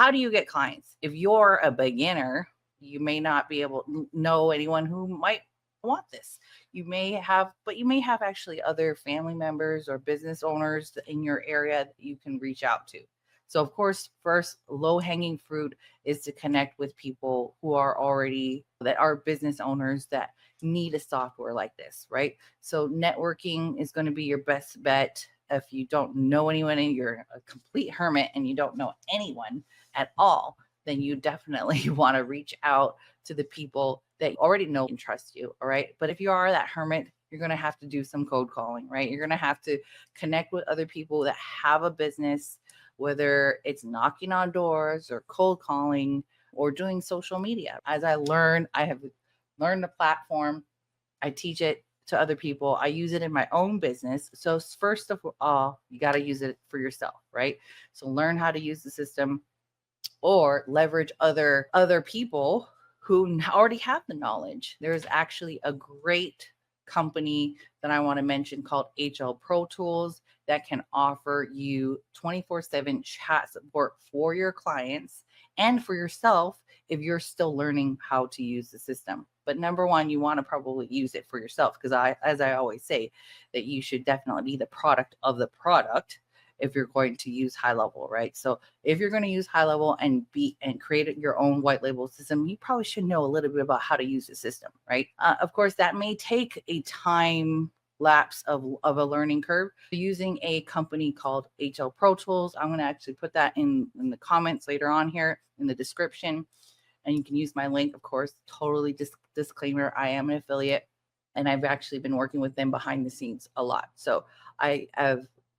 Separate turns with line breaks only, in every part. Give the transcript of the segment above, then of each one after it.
how do you get clients? If you're a beginner, you may not be able to know anyone who might want this. But you may have actually other family members or business owners in your area that you can reach out to. So, of course, first, low hanging fruit is to connect with people who are already that are business owners that need a software like this, right? So, networking is going to be your best bet. If you don't know anyone and you're a complete hermit and you don't know anyone at all, then you definitely want to reach out to the people that already know and trust you. All right. But if you are that hermit, you're going to have to do some cold calling, right? You're going to have to connect with other people that have a business, whether it's knocking on doors or cold calling or doing social media. As I have learned the platform. I teach it to other people. I use it in my own business. So first of all, you got to use it for yourself, right? So learn how to use the system or leverage other people who already have the knowledge. There's actually a great company that I want to mention called HL Pro Tools that can offer you 24/7 chat support for your clients and for yourself if you're still learning how to use the system. But number one, you want to probably use it for yourself because as I always say, that you should definitely be the product of the product if you're going to use HighLevel, right? So if you're going to use HighLevel and create your own white label system, you probably should know a little bit about how to use the system, right? Of course, that may take a time lapse of a learning curve. Using a company called HL Pro Tools, I'm going to actually put that in the comments later on here in the description. And you can use my link, of course. Totally disclaimer, I am an affiliate and I've actually been working with them behind the scenes a lot. So I've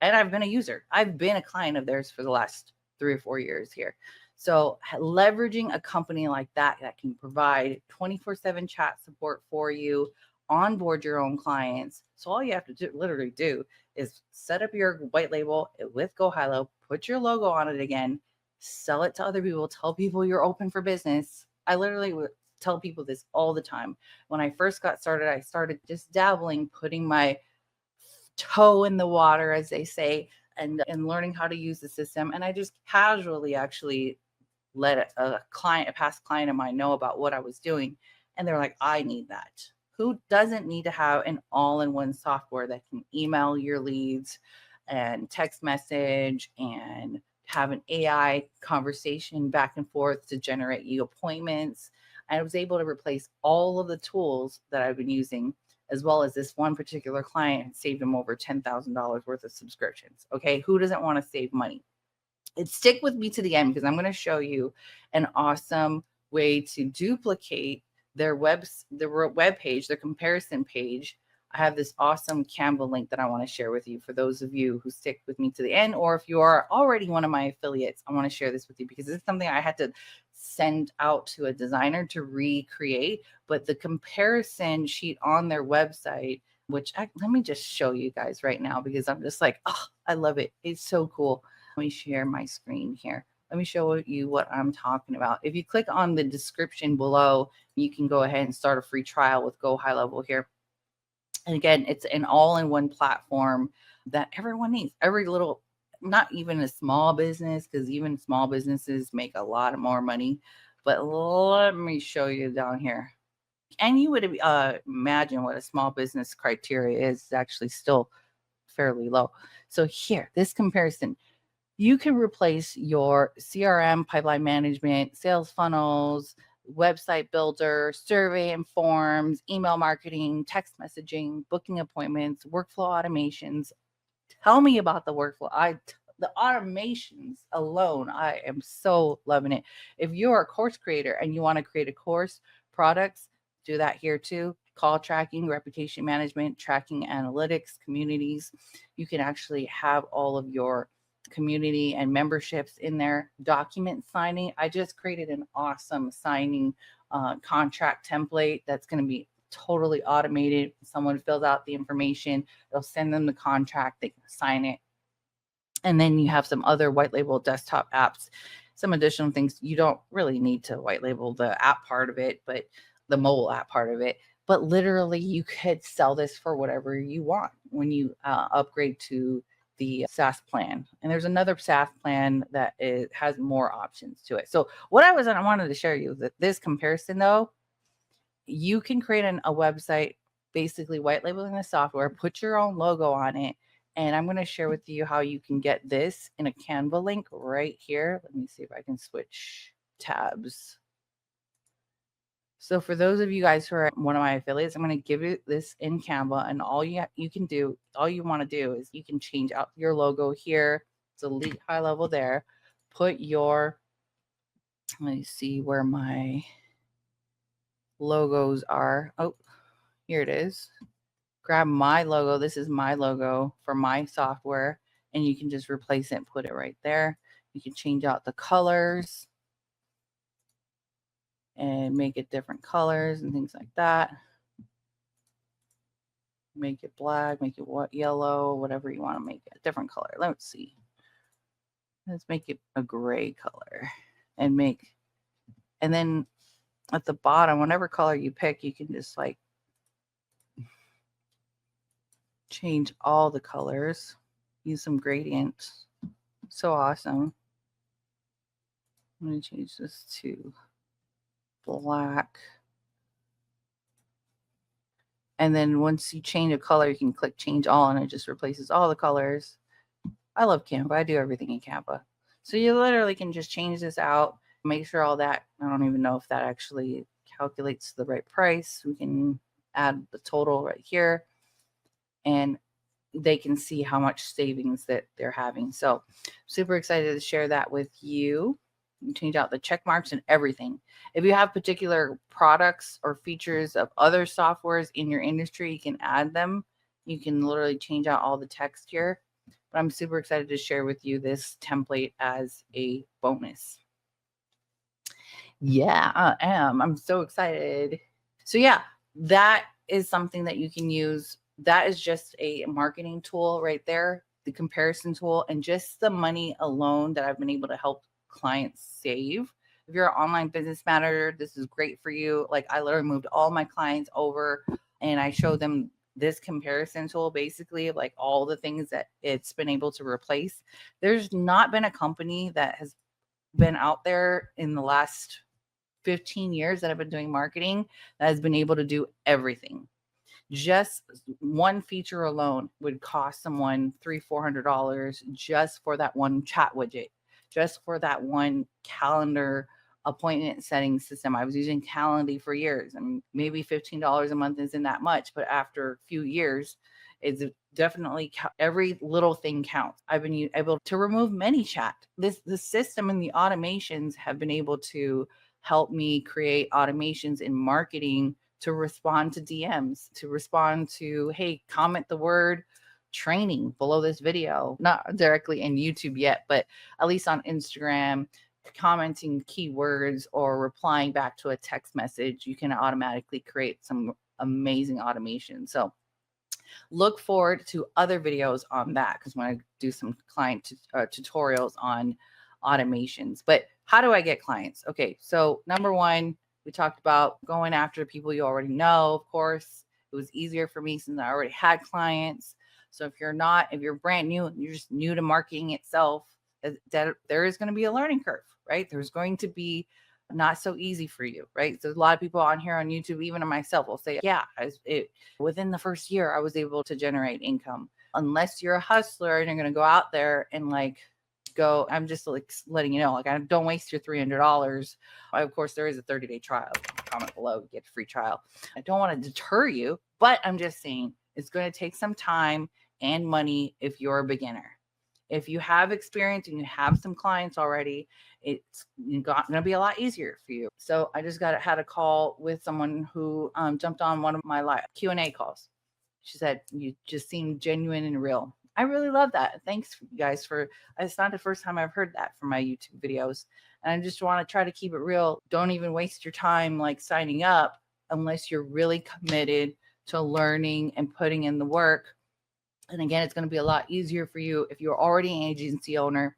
been a user. I've been a client of theirs for the last 3 or 4 years here. So leveraging a company like that can provide 24/7 chat support for you, onboard your own clients. So all you have to literally do is set up your white label with GoHighLevel, put your logo on it again, sell it to other people, tell people you're open for business. I literally would tell people this all the time. When I first got started, I started just dabbling, putting my toe in the water, as they say, and learning how to use the system. And I just casually actually let a past client of mine know about what I was doing. And they're like, I need that. Who doesn't need to have an all-in-one software that can email your leads and text message and have an AI conversation back and forth to generate you appointments? I was able to replace all of the tools that I've been using, as well as this one particular client saved him over $10,000 worth of subscriptions. Okay, who doesn't want to save money? Stick with me to the end because I'm going to show you an awesome way to duplicate their web page, their comparison page. I have this awesome Canva link that I want to share with you for those of you who stick with me to the end, or if you are already one of my affiliates, I want to share this with you because it's something I had to send out to a designer to recreate. But the comparison sheet on their website, let me just show you guys right now because I'm just like, oh, I love it. It's so cool. Let me share my screen here. Let me show you what I'm talking about. If you click on the description below, you can go ahead and start a free trial with GoHighLevel here. And again, it's an all-in-one platform that everyone needs. Not even a small business, because even small businesses make a lot more money. But let me show you down here. And you would imagine what a small business criteria is. It's actually still fairly low. So here, this comparison. You can replace your CRM, pipeline management, sales funnels, website builder, survey and forms, email marketing, text messaging, booking appointments, workflow automations. Tell me about the workflow. The automations alone, I am so loving it. If you're a course creator and you want to create a course, products, do that here too. Call tracking, reputation management, tracking analytics, communities. You can actually have all of your community and memberships in there. Document signing. I just created an awesome signing contract template that's going to be totally automated. Someone fills out the information, they'll send them the contract, they can sign it. And then you have some other white label desktop apps, some additional things. You don't really need to white label the app part of it, but the mobile app part of it. But literally, you could sell this for whatever you want when you upgrade to the SaaS plan. And there's another SaaS plan that has more options to it. So what I wanted to share you that this comparison though, you can create a website, basically white labeling the software, put your own logo on it. And I'm going to share with you how you can get this in a Canva link right here. Let me see if I can switch tabs. So for those of you guys who are one of my affiliates, I'm going to give you this in Canva, and all you want to do is you can change out your logo here. It's Elite High Level there. Put your, let me see where my logos are. Oh, here it is. Grab my logo. This is my logo for my software, and you can just replace it and put it right there. You can change out the colors and make it different colors and things like that. Make it black, make it yellow, whatever you want to make it. Different color. Let's see. Let's make it a gray color and then at the bottom, whatever color you pick, you can just like change all the colors. Use some gradients. So awesome. I'm going to change this to black. And then once you change a color, you can click change all and it just replaces all the colors. I love Canva. I do everything in Canva. So you literally can just change this out, make sure all that, I don't even know if that actually calculates the right price. We can add the total right here and they can see how much savings that they're having. So super excited to share that with you. You can change out the check marks and everything. If you have particular products or features of other softwares in your industry, you can add them. You can literally change out all the text here. But I'm super excited to share with you this template as a bonus. Yeah, I am. I'm so excited. So yeah, that is something that you can use. That is just a marketing tool right there, the comparison tool, and just the money alone that I've been able to help clients save. If you're an online business manager, this is great for you. Like I literally moved all my clients over and I showed them this comparison tool, basically of like all the things that it's been able to replace. There's not been a company that has been out there in the last 15 years that I've been doing marketing that has been able to do everything. Just one feature alone would cost someone $300-$400 just for that one chat widget, just for that one calendar appointment setting system. I was using Calendly for years, and maybe $15 a month isn't that much, but after a few years, it's definitely every little thing counts. I've been able to remove ManyChat. The system and the automations have been able to help me create automations in marketing to respond to DMs, to respond to, hey, comment the word training below this video, not directly in YouTube yet, but at least on Instagram, commenting keywords or replying back to a text message, you can automatically create some amazing automation. So look forward to other videos on that because when I do some client tutorials on automations. But how do I get clients? Okay, so number one, we talked about going after people you already know. Of course, it was easier for me since I already had clients. So if you're brand new, you're just new to marketing itself, that there is going to be a learning curve, right? There's going to be not so easy for you, right? So a lot of people on here on YouTube, even myself, will say, yeah, within the first year, I was able to generate income. Unless you're a hustler and you're going to go out there and I'm just like letting you know, like I don't waste your $300. Of course, there is a 30-day trial. Comment below, get a free trial. I don't want to deter you, but I'm just saying it's going to take some time and money if you're a beginner. If you have experience and you have some clients already, it's going to be a lot easier for you. So I just had a call with someone who jumped on one of my live Q&A calls. She said, you just seem genuine and real. I really love that. Thanks you guys it's not the first time I've heard that from my YouTube videos. And I just want to try to keep it real. Don't even waste your time like signing up unless you're really committed to learning and putting in the work. And again, it's going to be a lot easier for you if you're already an agency owner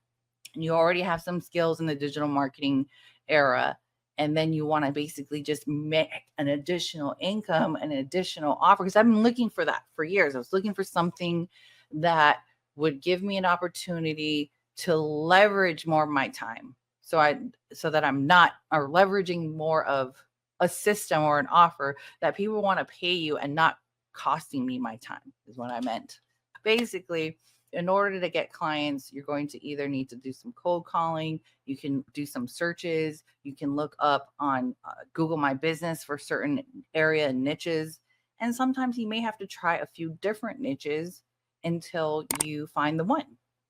and you already have some skills in the digital marketing era. And then you want to basically just make an additional income, an additional offer. Because I've been looking for that for years. I was looking for something that would give me an opportunity to leverage more of my time. So that I'm not, or leveraging more of a system or an offer that people want to pay you and not costing me my time, is what I meant. Basically, in order to get clients, you're going to either need to do some cold calling, you can do some searches, you can look up on Google My Business for certain area niches, and sometimes you may have to try a few different niches until you find the one.